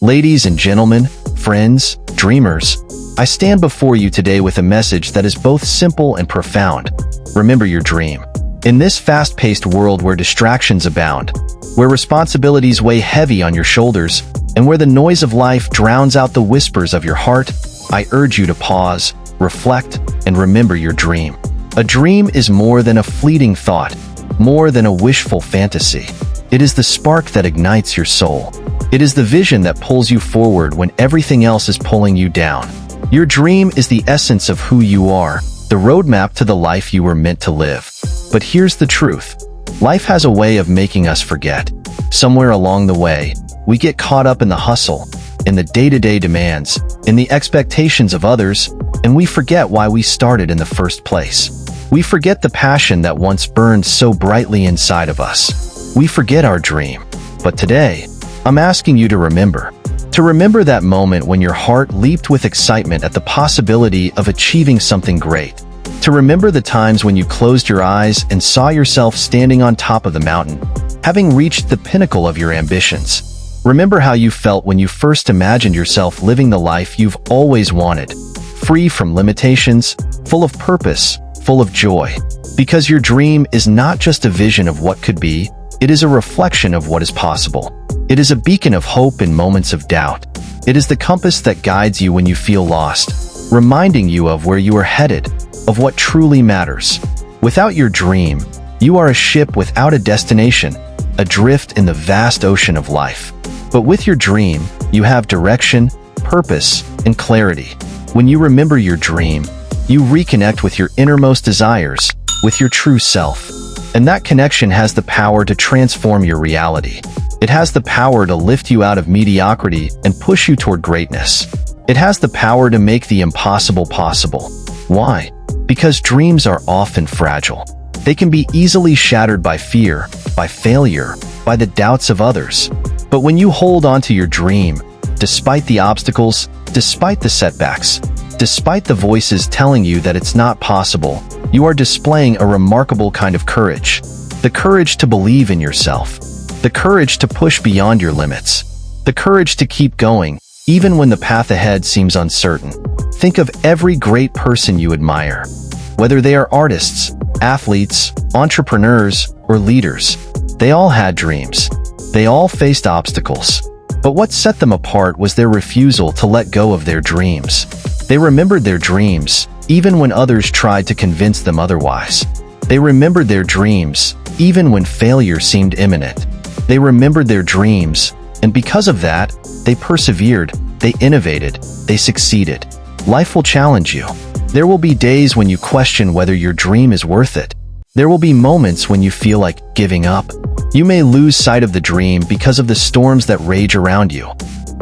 Ladies and gentlemen, friends, dreamers, I stand before you today with a message that is both simple and profound. Remember your dream. In this fast-paced world where distractions abound, where responsibilities weigh heavy on your shoulders, and where the noise of life drowns out the whispers of your heart, I urge you to pause, reflect, and remember your dream. A dream is more than a fleeting thought, more than a wishful fantasy. It is the spark that ignites your soul. It is the vision that pulls you forward when everything else is pulling you down. Your dream is the essence of who you are, the roadmap to the life you were meant to live. But here's the truth. Life has a way of making us forget. Somewhere along the way, we get caught up in the hustle, in the day-to-day demands, in the expectations of others, and we forget why we started in the first place. We forget the passion that once burned so brightly inside of us. We forget our dream. But today, I'm asking you to remember that moment when your heart leaped with excitement at the possibility of achieving something great. To remember the times when you closed your eyes and saw yourself standing on top of the mountain, having reached the pinnacle of your ambitions. Remember how you felt when you first imagined yourself living the life you've always wanted, free from limitations, full of purpose, full of joy. Because your dream is not just a vision of what could be, it is a reflection of what is possible. It is a beacon of hope in moments of doubt. It is the compass that guides you when you feel lost, reminding you of where you are headed, of what truly matters. Without your dream, you are a ship without a destination, adrift in the vast ocean of life. But with your dream, you have direction, purpose, and clarity. When you remember your dream, you reconnect with your innermost desires, with your true self. And that connection has the power to transform your reality. It has the power to lift you out of mediocrity and push you toward greatness. It has the power to make the impossible possible. Why? Because dreams are often fragile. They can be easily shattered by fear, by failure, by the doubts of others. But when you hold on to your dream, despite the obstacles, despite the setbacks, despite the voices telling you that it's not possible, you are displaying a remarkable kind of courage. The courage to believe in yourself. The courage to push beyond your limits. The courage to keep going, even when the path ahead seems uncertain. Think of every great person you admire. Whether they are artists, athletes, entrepreneurs, or leaders, they all had dreams. They all faced obstacles. But what set them apart was their refusal to let go of their dreams. They remembered their dreams, even when others tried to convince them otherwise. They remembered their dreams, even when failure seemed imminent. They remembered their dreams, and because of that, they persevered, they innovated, they succeeded. Life will challenge you. There will be days when you question whether your dream is worth it. There will be moments when you feel like giving up. You may lose sight of the dream because of the storms that rage around you.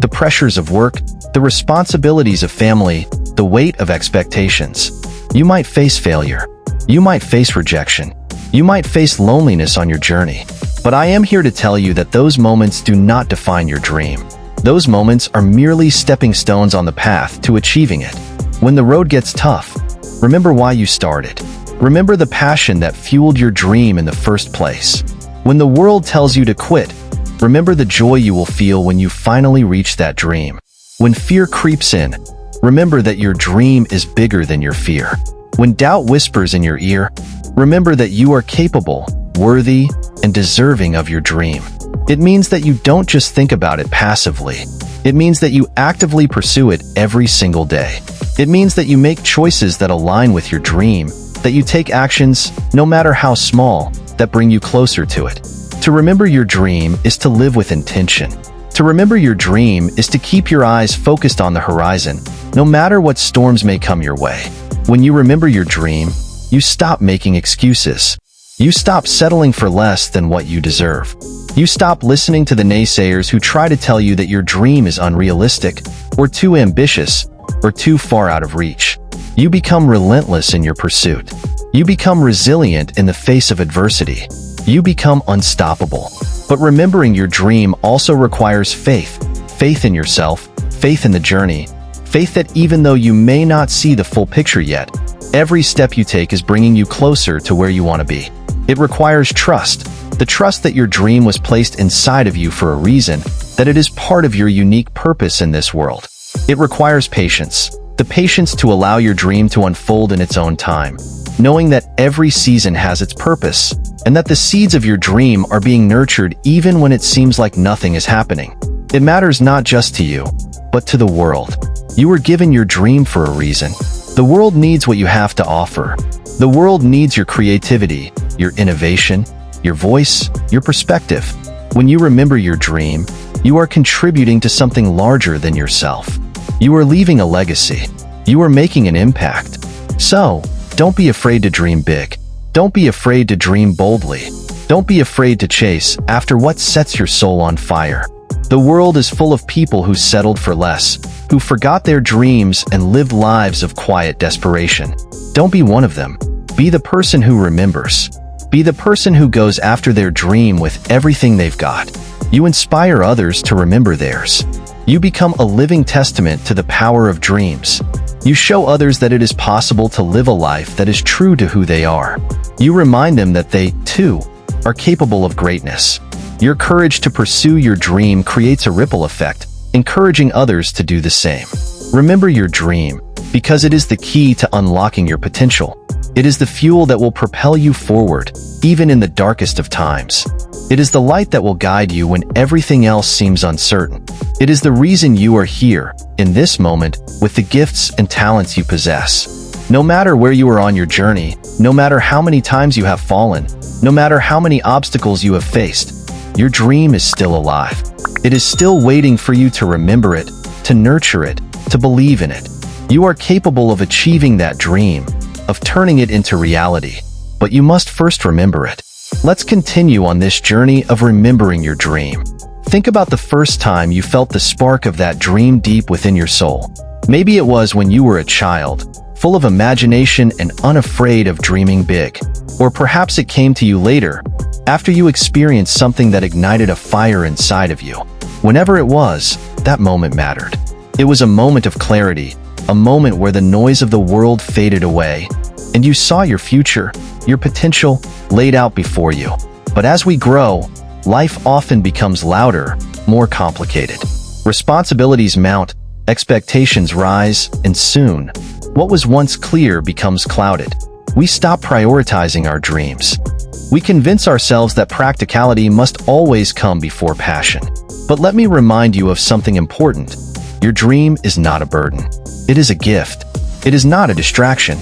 The pressures of work, the responsibilities of family, the weight of expectations. You might face failure. You might face rejection. You might face loneliness on your journey. But I am here to tell you that those moments do not define your dream. Those moments are merely stepping stones on the path to achieving it. When the road gets tough, remember why you started. Remember the passion that fueled your dream in the first place. When the world tells you to quit, remember the joy you will feel when you finally reach that dream. When fear creeps in, remember that your dream is bigger than your fear. When doubt whispers in your ear, remember that you are capable, worthy, and deserving of your dream. It means that you don't just think about it passively. It means that you actively pursue it every single day. It means that you make choices that align with your dream, that you take actions, no matter how small, that bring you closer to it. To remember your dream is to live with intention. To remember your dream is to keep your eyes focused on the horizon, no matter what storms may come your way. When you remember your dream, you stop making excuses. You stop settling for less than what you deserve. You stop listening to the naysayers who try to tell you that your dream is unrealistic, or too ambitious, or too far out of reach. You become relentless in your pursuit. You become resilient in the face of adversity. You become unstoppable. But remembering your dream also requires faith. Faith in yourself, faith in the journey, faith that even though you may not see the full picture yet, every step you take is bringing you closer to where you want to be. It requires trust, the trust that your dream was placed inside of you for a reason, that it is part of your unique purpose in this world. It requires patience, the patience to allow your dream to unfold in its own time, knowing that every season has its purpose, and that the seeds of your dream are being nurtured even when it seems like nothing is happening. It matters not just to you, but to the world. You were given your dream for a reason. The world needs what you have to offer. The world needs your creativity, your innovation, your voice, your perspective. When you remember your dream, you are contributing to something larger than yourself. You are leaving a legacy. You are making an impact. So, don't be afraid to dream big. Don't be afraid to dream boldly. Don't be afraid to chase after what sets your soul on fire. The world is full of people who settled for less, who forgot their dreams and lived lives of quiet desperation. Don't be one of them. Be the person who remembers. Be the person who goes after their dream with everything they've got. You inspire others to remember theirs. You become a living testament to the power of dreams. You show others that it is possible to live a life that is true to who they are. You remind them that they, too, are capable of greatness. Your courage to pursue your dream creates a ripple effect, encouraging others to do the same. Remember your dream, because it is the key to unlocking your potential. It is the fuel that will propel you forward, even in the darkest of times. It is the light that will guide you when everything else seems uncertain. It is the reason you are here, in this moment, with the gifts and talents you possess. No matter where you are on your journey, no matter how many times you have fallen, no matter how many obstacles you have faced, your dream is still alive. It is still waiting for you to remember it, to nurture it, to believe in it. You are capable of achieving that dream, of turning it into reality, but you must first remember it. Let's continue on this journey of remembering your dream. Think about the first time you felt the spark of that dream deep within your soul. Maybe it was when you were a child, full of imagination and unafraid of dreaming big. Or perhaps it came to you later, after you experienced something that ignited a fire inside of you. Whenever it was, that moment mattered. It was a moment of clarity, a moment where the noise of the world faded away, and you saw your future, your potential, laid out before you. But as we grow, life often becomes louder, more complicated. Responsibilities mount, expectations rise, and soon, what was once clear becomes clouded. We stop prioritizing our dreams. We convince ourselves that practicality must always come before passion. But let me remind you of something important. Your dream is not a burden. It is a gift. It is not a distraction.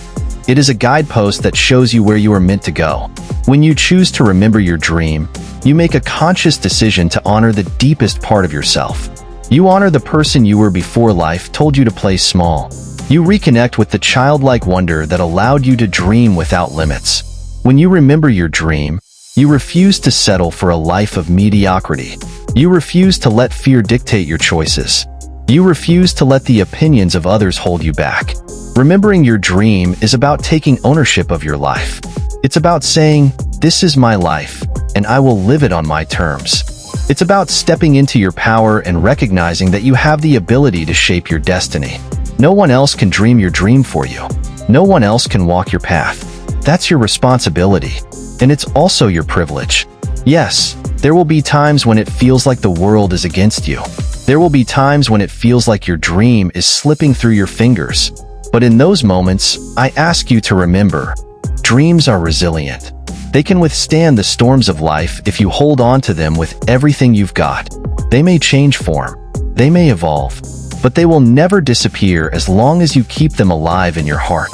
It is a guidepost that shows you where you are meant to go. When you choose to remember your dream, you make a conscious decision to honor the deepest part of yourself. You honor the person you were before life told you to play small. You reconnect with the childlike wonder that allowed you to dream without limits. When you remember your dream, you refuse to settle for a life of mediocrity. You refuse to let fear dictate your choices. You refuse to let the opinions of others hold you back. Remembering your dream is about taking ownership of your life. It's about saying, "This is my life, and I will live it on my terms." It's about stepping into your power and recognizing that you have the ability to shape your destiny. No one else can dream your dream for you. No one else can walk your path. That's your responsibility, and it's also your privilege. Yes, there will be times when it feels like the world is against you. There will be times when it feels like your dream is slipping through your fingers. But in those moments, I ask you to remember, dreams are resilient. They can withstand the storms of life if you hold on to them with everything you've got. They may change form, they may evolve, but they will never disappear as long as you keep them alive in your heart.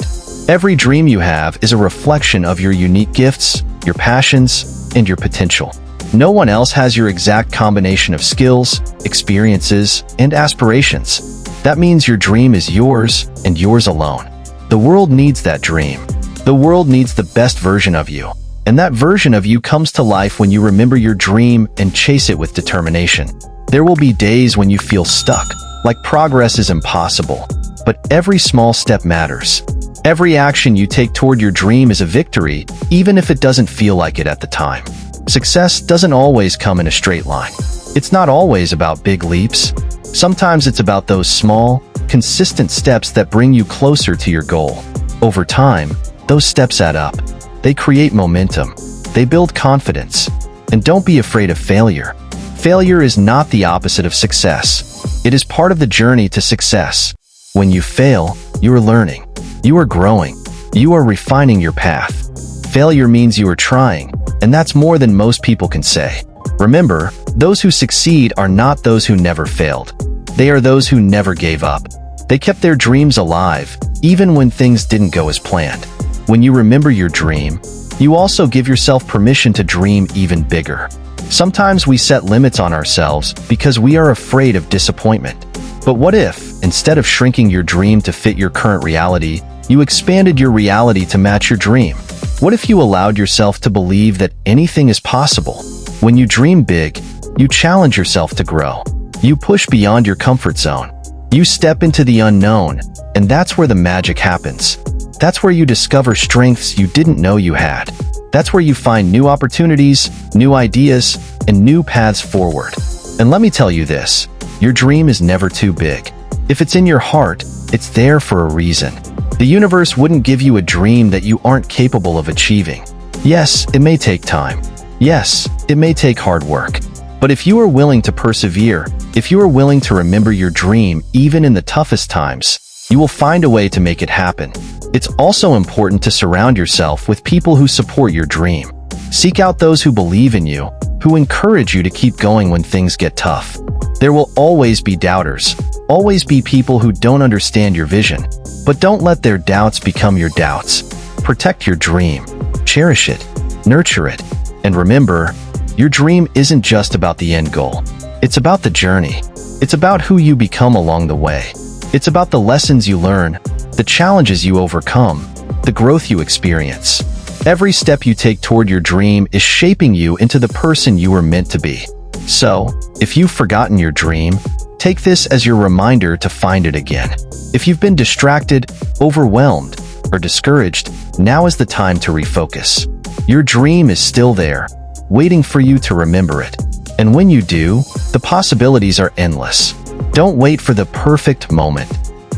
Every dream you have is a reflection of your unique gifts, your passions, and your potential. No one else has your exact combination of skills, experiences, and aspirations. That means your dream is yours and yours alone. The world needs that dream. The world needs the best version of you. And that version of you comes to life when you remember your dream and chase it with determination. There will be days when you feel stuck, like progress is impossible. But every small step matters. Every action you take toward your dream is a victory, even if it doesn't feel like it at the time. Success doesn't always come in a straight line. It's not always about big leaps. Sometimes it's about those small, consistent steps that bring you closer to your goal. Over time, those steps add up. They create momentum. They build confidence. And don't be afraid of failure. Failure is not the opposite of success. It is part of the journey to success. When you fail, you are learning. You are growing. You are refining your path. Failure means you are trying, and that's more than most people can say. Remember, those who succeed are not those who never failed. They are those who never gave up. They kept their dreams alive, even when things didn't go as planned. When you remember your dream, you also give yourself permission to dream even bigger. Sometimes we set limits on ourselves because we are afraid of disappointment. But what if, instead of shrinking your dream to fit your current reality, you expanded your reality to match your dream? What if you allowed yourself to believe that anything is possible? When you dream big, you challenge yourself to grow. You push beyond your comfort zone. You step into the unknown, and that's where the magic happens. That's where you discover strengths you didn't know you had. That's where you find new opportunities, new ideas, and new paths forward. And let me tell you this, your dream is never too big. If it's in your heart, it's there for a reason. The universe wouldn't give you a dream that you aren't capable of achieving. Yes, it may take time. Yes, it may take hard work. But if you are willing to persevere, if you are willing to remember your dream even in the toughest times, you will find a way to make it happen. It's also important to surround yourself with people who support your dream. Seek out those who believe in you, who encourage you to keep going when things get tough. There will always be doubters, always be people who don't understand your vision, but don't let their doubts become your doubts. Protect your dream, cherish it, nurture it, and remember, your dream isn't just about the end goal. It's about the journey. It's about who you become along the way. It's about the lessons you learn, the challenges you overcome, the growth you experience. Every step you take toward your dream is shaping you into the person you were meant to be. So, if you've forgotten your dream, take this as your reminder to find it again. If you've been distracted, overwhelmed, or discouraged, now is the time to refocus. Your dream is still there, waiting for you to remember it. And when you do, the possibilities are endless. Don't wait for the perfect moment.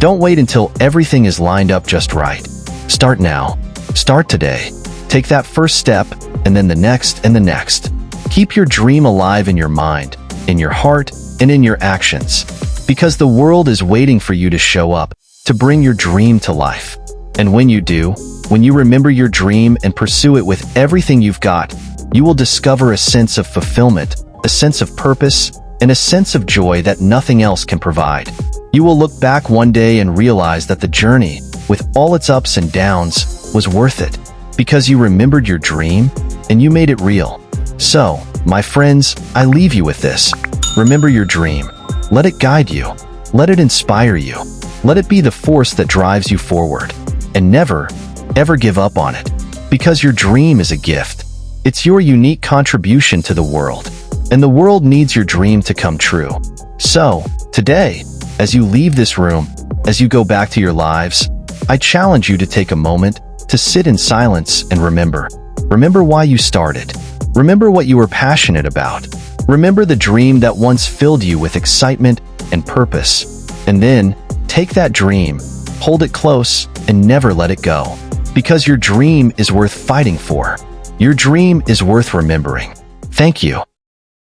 Don't wait until everything is lined up just right. Start now. Start today. Take that first step, and then the next and the next. Keep your dream alive in your mind, in your heart, and in your actions. Because the world is waiting for you to show up, to bring your dream to life. And when you do, when you remember your dream and pursue it with everything you've got, you will discover a sense of fulfillment, a sense of purpose, and a sense of joy that nothing else can provide. You will look back one day and realize that the journey, with all its ups and downs, was worth it, because you remembered your dream and you made it real. So, my friends, I leave you with this. Remember your dream. Let it guide you. Let it inspire you. Let it be the force that drives you forward. And never, ever give up on it. Because your dream is a gift. It's your unique contribution to the world. And the world needs your dream to come true. So, today, as you leave this room, as you go back to your lives, I challenge you to take a moment to sit in silence and remember. Remember why you started. Remember what you were passionate about. Remember the dream that once filled you with excitement and purpose. And then, take that dream, hold it close, and never let it go. Because your dream is worth fighting for. Your dream is worth remembering. Thank you.